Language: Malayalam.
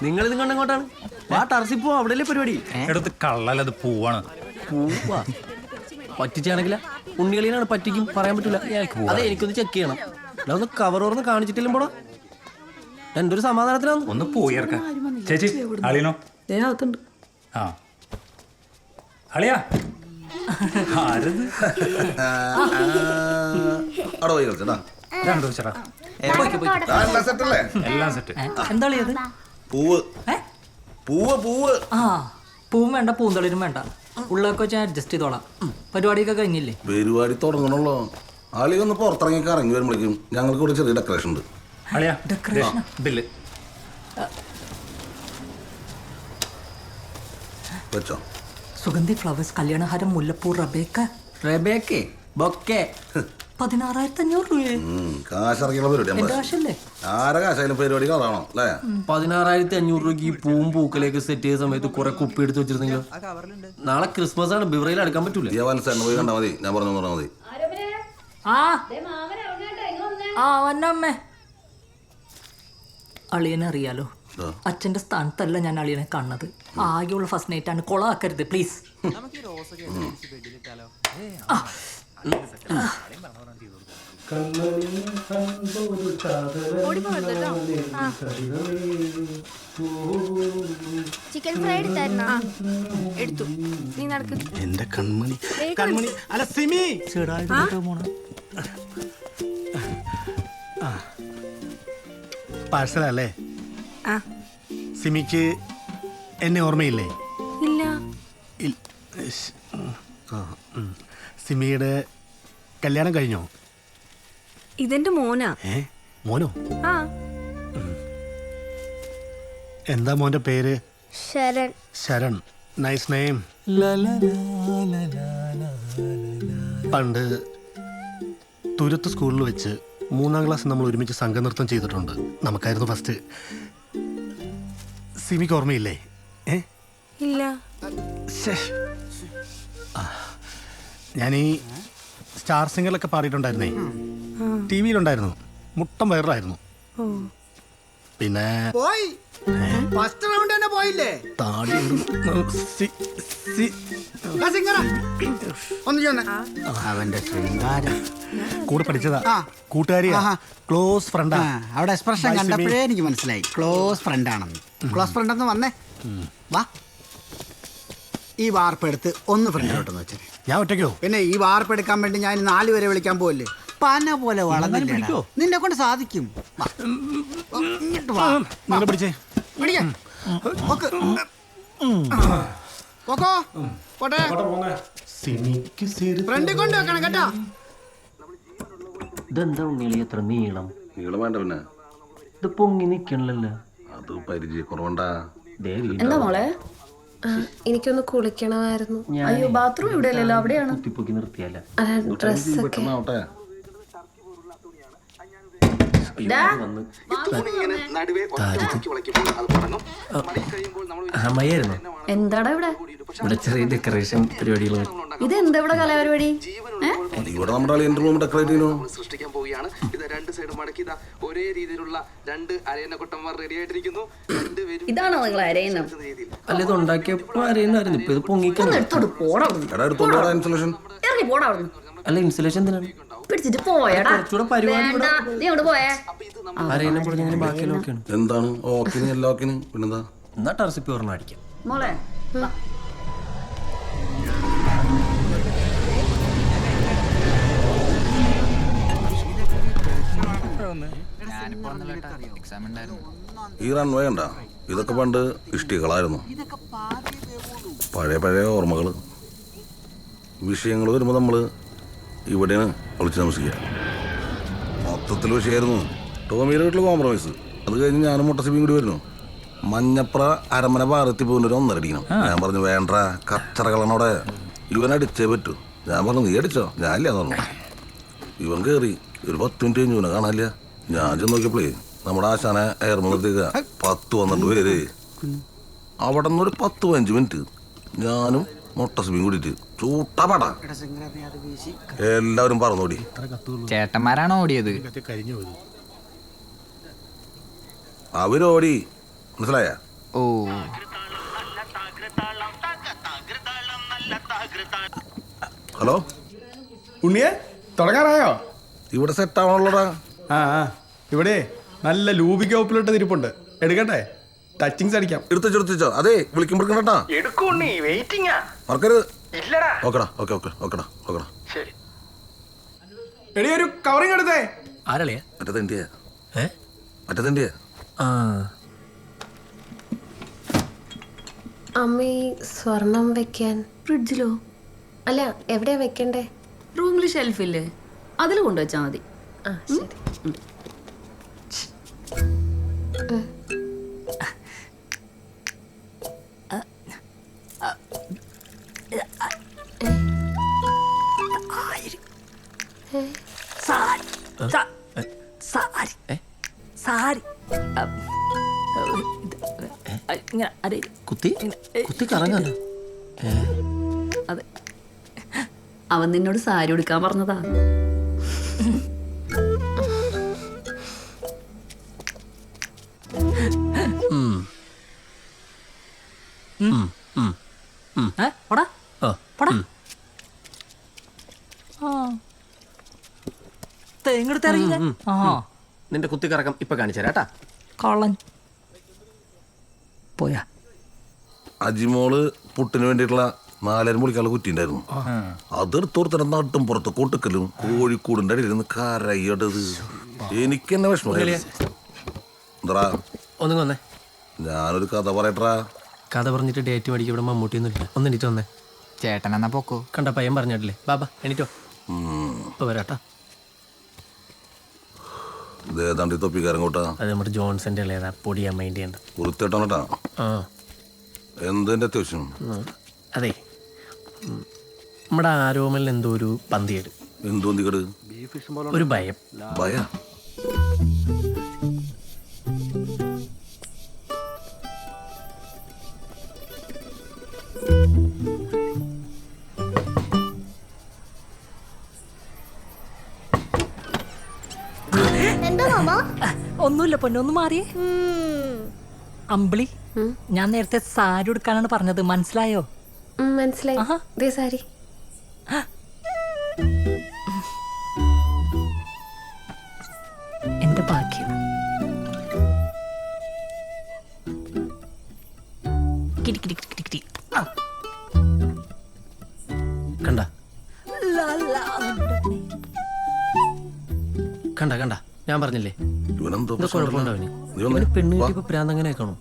നിങ്ങൾ ഇത് കണ്ടെങ്ങോട്ടാണ്? ആ ടർസിൽ പോവാ, അവിടെയല്ലേ പരിപാടി. എടുത്ത് കള്ളല്ലത് പോവാണ്. പോവാ പറ്റിച്ചാണെങ്കില ഉണ്ണികളിയാണ് പറ്റിക്കും, പറയാൻ പറ്റൂല. അതെ, എനിക്കൊന്ന് ചെക്ക് ചെയ്യണം. ഒന്ന് കവർ ഓർന്ന് കാണിച്ചിട്ടില്ല പോടാ. എന്റെ ഒരു സമാധാനത്തിനാണ്. ഒന്ന് പോയി ഇറക്ക. ചേച്ചി അളിയനോ? ആ അളിയാ ആരത്? എല്ലാം സെറ്റ്. എന്താ പൂവ് പൂവ് പൂവ്. ആ പൂവും വേണ്ട, പൂന്തളിരും വേണ്ട. ഉള്ളൊക്കെ വെച്ച് അഡ്ജസ്റ്റ് ചെയ്തോളാം. പരിപാടിയൊക്കെ കഴിഞ്ഞില്ലേ? പരിപാടി തുടങ്ങണല്ലോ. ആളി ഒന്ന് പുറത്തിറങ്ങി ഇറങ്ങി വരുമ്പോഴേക്കും ഞങ്ങൾക്ക് ഇവിടെ ചെറിയ ഡെക്കറേഷൻ ഉണ്ട്. അളിയാ ഡെക്കറേഷൻ ബില്ല് വെച്ചോ. സുഗന്ധി ഫ്ലവേഴ്സ് കല്യാണഹാരം മുല്ലപ്പൂ റബേക്കേ ബൊക്കെ 16,500 രൂപയെ. കാശിറക്കിയുള്ള പരിപാടി എന്റെ കാശല്ലേ? ആരെ കാശായാലും പരിപാടി കളാണോ അല്ലേ? 16,500 രൂപയ്ക്ക് ഈ പൂവും പൂക്കലേക്ക് സെറ്റ് ചെയ്ത സമയത്ത് കുറെ കുപ്പി എടുത്ത് വെച്ചിരുന്നെങ്കിൽ നാളെ ക്രിസ്മസ് ആണ്, ബിവറയിൽ അടുക്കാൻ പറ്റൂല. പോയി കണ്ടാ മതി, ഞാൻ പറഞ്ഞു പറഞ്ഞാൽ മതി. വന്നമ്മേ. അളിയനെ അറിയാലോ, അച്ഛന്റെ സ്ഥാനത്തല്ല ഞാൻ അളിയനെ കാണുന്നത്. ആകെയുള്ള ഫസ്റ്റ് നൈറ്റ് ആണ്, കൊളാക്കരുത് പ്ലീസ്. ചിക്കൻ ഫ്രൈ എടുത്തു. നീ നടക്ക്. എന്റെ കൺമണി കൺമണി. അല്ല സിമി, പാഴ്സലല്ലേ? സിമിക്ക് എന്നെ ഓർമ്മയില്ലേ? ഇല്ല. സിമിയുടെ കല്യാണം കഴിഞ്ഞോ? ഇതെന്റെ മോനാ. മോനോ? ആ, എന്താ മോന്റെ പേര്? ശരൺ. ശരൺ. Nice name. പണ്ട് തുരുത്ത് സ്കൂളിൽ വെച്ച് 3ാം ക്ലാസ് നമ്മൾ ഒരുമിച്ച് സംഘനൃത്തം ചെയ്തിട്ടുണ്ട്. നമുക്കായിരുന്നു ഫസ്റ്റ്. സിമിക്ക് ഓർമ്മയില്ലേ? ഇല്ല. ഞാൻ ഈ സ്റ്റാർ സിംഗറിലൊക്കെ പാടിയിട്ടുണ്ടായിരുന്നേ. ടി വിയിലുണ്ടായിരുന്നു. മുട്ടം വൈറലായിരുന്നു. പിന്നെ ഫസ്റ്റ് റൗണ്ട് തന്നെ പോയില്ലേ? അവന്റെ ശൃംഗാരം കൂടെ പഠിച്ചതാ, കൂട്ടുകാരിയാ, ക്ലോസ് ഫ്രണ്ടാ. അവിടെ എക്സ്പ്രഷൻ കണ്ടപ്പോഴേ എനിക്ക് മനസ്സിലായി ക്ലോസ് ഫ്രണ്ട് ആണെന്ന്. ക്ലോസ് ഫ്രണ്ട് എന്ന് വന്നേ, വാ. ഈ വാർപ്പ് എടുത്ത് ഒന്ന് ഫ്രണ്ടിലോട്ടെന്ന് വെച്ചേ. ഞാൻ ഒറ്റയ്ക്കോ? പിന്നെ ഈ വാർപ്പ് എടുക്കാൻ വേണ്ടി ഞാൻ 4 പേരെ വിളിക്കാൻ പോവല്ലേ? പന പോലെ വളർന്നില്ലോ. നിന്നെ കൊണ്ട് സാധിക്കും. ഇങ്ങോട്ട് വാ. നിങ്ങൾ പിടിച്ചേ. ഫ്രണ്ടിൽ കൊണ്ട് വെക്കണം കേട്ടോ. ഇതെന്താ ഉണ്ണികളി എത്ര നീളം? നീളം വേണ്ട, പിന്നെ ഇത് പൊങ്ങി നിക്കണല്ലോ. അത് പരിചയക്കുറവുണ്ടാ. എന്താ മോളെ? എനിക്കൊന്ന് കുളിക്കണമായിരുന്നു. അയ്യോ, ബാത്റൂം ഇവിടെ അല്ലല്ലോ, അവിടെയാണ്. കുത്തിപ്പൊക്കി നിർത്തിയല്ല. ഡ്രസ്സൊക്കെ അമ്മയായിരുന്നു. എന്താടാ ഇവിടെ? ഇവിടെ ചെറിയ ഡെക്കറേഷൻ പരിപാടികൾ. ഇതെന്താ ഇവിടെ കലാപരിപാടി? ഇവിടെ നമ്മുടെ അളിയന്റെ റൂം ഡെക്കറേറ്റ് ചെയ്യുന്നു. സൃഷ്ടിക്കാൻ പോവുകയാണ്. ഇത് 2 സൈഡ് മടക്കി ഒരേ രീതിയിലുള്ള 2 അരയന്നക്കുട്ടന്മാർ റെഡി ആയിട്ടിരിക്കുന്നു. ഇതാണോ നിങ്ങൾ അരയുന്നത്? അല്ല, ഇത് ഉണ്ടാക്കിയപ്പോ അരയുന്നായിരുന്നു. ഇപ്പൊ ഇത് പൊങ്ങിക്കണം. അല്ല, ഇൻസുലേഷൻ എന്തിനാണ്? പിടിച്ചിട്ട് പോയടാ. കുറച്ചുകൂടെ പരിപാടി നീ അങ്ങോട്ട് പോയേ. അരയനെ പൊളിഞ്ഞ ബാക്കിയൊക്കെയാണ്. എന്താണ് ഓക്കിന് എല്ലാക്കിന് പിന്നെന്താ? എന്നാ ടർസിപ്പി പറഞ്ഞ അടിക്കാം മോളെ. ഈ റൺവേ കണ്ട? ഇതൊക്കെ പണ്ട് ഇഷ്ടികളായിരുന്നു. പഴയ ഓർമ്മകൾ, വിഷയങ്ങൾ വരുമ്പോൾ നമ്മൾ ഇവിടെയാണ് വിളിച്ച് താമസിക്കുക. മൊത്തത്തിൽ വിഷയമായിരുന്നു. ടോമിയുടെ വീട്ടിൽ കോംപ്രമൈസ്. അത് കഴിഞ്ഞ് ഞാനും മുട്ടസിപ്പിയും കൂടി വരുന്നു. മഞ്ഞപ്ര അരമന ഭാഗത്തി പോകുന്ന ഒരു 1.5 അടിക്കണം. ഞാൻ പറഞ്ഞു വേണ്ട, കച്ചറകളാണവിടെ, ഇവനടിച്ചേ പറ്റൂ. ഞാൻ പറഞ്ഞു നീ അടിച്ചോ, ഞാനില്ലാന്ന് പറഞ്ഞു. ഇവൻ കയറി ഒരു 10 മിനിറ്റ് കഴിഞ്ഞു, ഇവനെ കാണാനില്ല. ഞാൻ ചെന്ന് നോക്കിയപ്പോഴേ നമ്മുടെ ആശാനെ എയർമുഖത്തേക്ക് 10-12 പേര്. അവിടെ നിന്നൊരു 10-15 മിനിറ്റ് ഞാനും മുട്ടസിപ്പിയും കൂടിയിട്ട് ചൂട്ടപാട. എല്ലാവരും പറന്നോടി. ചേട്ടന്മാരാണോ ഓടിയത്? അവരോടി. മനസ്സിലായ? ഓ ഹലോ, ഉണ്ണിയെ തുടങ്ങാറായോ? ഇവിടെ സെറ്റ് ആവണല്ലോടാ. ആ ഇവിടെ നല്ല ലൂബിക്ക ഉപ്പിലിട്ട തിരിപ്പുണ്ട്, എടുക്കട്ടെ? ടച്ചിങ്സ് അടിക്കാം. എടുത്തോ. അതെ, വിളിക്കുമ്പോൾ കേട്ടാ എടുക്കൂണ്ണി, വെയിറ്റിംഗാ. മറക്കരുത്. ഇല്ലടാ. ഓക്കെടാ. ഓക്കെടാ. ശരി. എടി ഒരു കവറിങ് എടുത്തേ. ആരളിയാ? മറ്റേതിൻ്റെ ആ അമ്മ ഈ സ്വർണം വെക്കാൻ ഫ്രിഡ്ജിലോ? അല്ല, എവിടെയാ വെക്കണ്ടേ? റൂമിൽ ഷെൽഫില്ലേ, അതിൽ കൊണ്ടുവച്ചാ മതി. ആ ശരി. കുത്തി കറങ്ങാനോ? അതെ, അവൻ നിന്നോട് സാരി ഉടുക്കാൻ പറഞ്ഞതാ. നിന്റെ കുത്തി കറക്കം ഇപ്പൊ കാണിച്ചുതരാട്ടാ. കള്ളൻ പോയാ. അജിമോള് പുട്ടിന് വേണ്ടിയിട്ടുള്ള 4 മുളിക്കാനുള്ള കുറ്റി ഉണ്ടായിരുന്നു. അതെടുത്തോർത്തന്നെ നാട്ടും പുറത്ത് കൊട്ടുക്കലും കോഴിക്കൂടിന്റെ അടിയിൽ നിന്ന് കരയടത്. എനിക്ക് തന്നെ വിഷമം. എന്താ ഒന്നും വന്നേ, ഞാനൊരു കഥ പറയട്ടാ. കഥ പറഞ്ഞിട്ട് ഡേറ്റ് മേടിക്കും. ഇവിടെ മമ്മൂട്ടിയൊന്നും ഇല്ല. ഒന്ന് എണീറ്റ് വന്നേ. ചേട്ടൻ എന്നാ പോക്കോ. കണ്ട പയ്യൻ പറഞ്ഞിട്ടില്ലേ? ബാബാ എണീറ്റോ, ഇപ്പൊ വരാട്ടാ. ഇതേതാണ്ട് തൊപ്പിക്കാരൻ കൂട്ടാ. അത് നമ്മുടെ ജോൺസന്റെ ഇളയതാ, പൊടിയാൻ മൈൻഡ് ചെയ്യണ്ട. വൃത്തിട്ടാ. ആ എന്തിന്റെ അത്യാവശ്യം? അതെ, നമ്മുടെ ആരോമലിന് എന്തോ ഒരു പന്തിയേട്. എന്തുകൊണ്ടിക്കട്? ഒരു ഭയം. ഭയ? ഒന്നുമില്ല പൊന്നു, ഒന്ന് മാറിയേ. അമ്പിളി, ഞാൻ നേരത്തെ സാരി ഉടുക്കാനാണ് പറഞ്ഞത്, മനസ്സിലായോ? മനസ്സിലായി. ദേ സാരി. എന്റെ ഭാഗ്യം. കണ്ട ഞാൻ പറഞ്ഞില്ലേ, ഇവനെന്തോ കുഴപ്പമുണ്ടാവിന്. നീ വന്നേ. പെണ്ണ് കിട്ടിയപ്പോ പ്രാന്തങ്ങനെ കാണും.